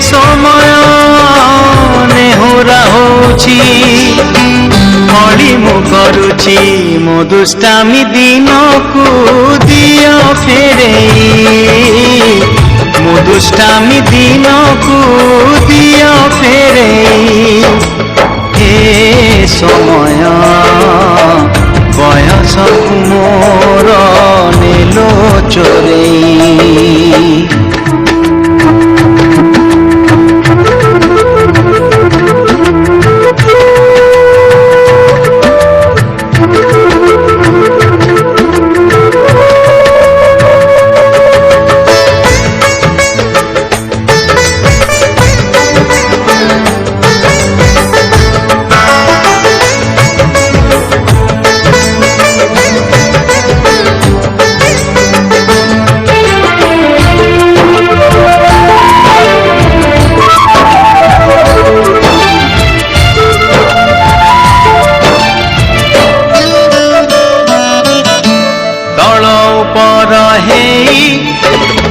समय नेहुरा होची कली मु करुची मो दुष्टामी दिन को दियो फेरे मो दुष्टामी दिन को दियो फेरे हे समय बयस मोर नेलो चोरे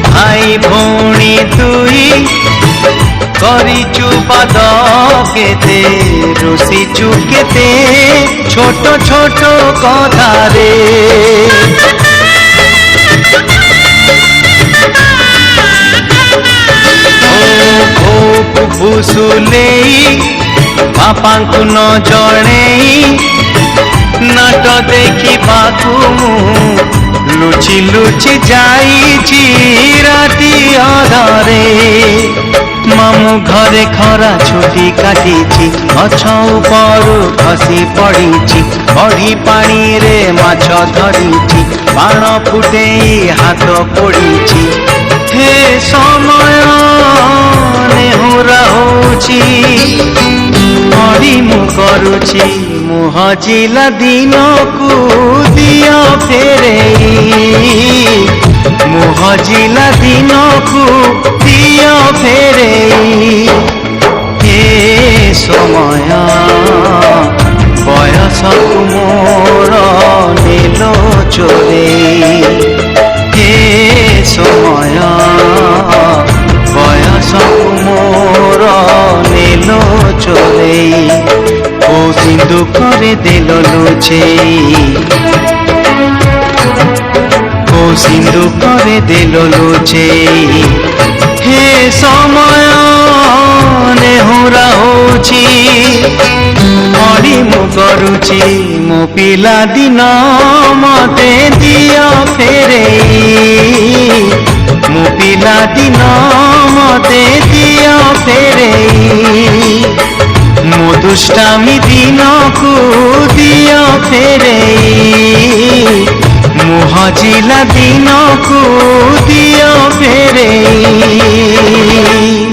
भाई भौणी तुई करिचु पाद केते रोषिचु केते छोट छोट कथारे भूसुले बापा को न जणे नाट देखी बाकू लुचि लुचि जाइछि राति अधरे मामू घरे खरा छुटी काटिछि गछ उपरु खसी पड़िछि बड़ी पानी रे माछ धरिछि बाण फुटेई हाथ पोड़िछि हे समय नेहुरा होछि कली मु करुछि मु हजिला दिन को दियो फेरे मु हजिला दिन को दियो फेरे हे समय बयस मोर नेलो चोरे हे समय बयस मोर नेलो चोरे ओ सिंधु करे देलो लुचे ओ सिंधु करे देलो लुचे हे समय नेहुरा होची कली मु करुची मो पिला दिन मते दियो फेरे मो पिला दिन मते दियो फेरे मो दुष्टामी दिन को दियो फेरे मो हजिला दिन को दियो फेरे।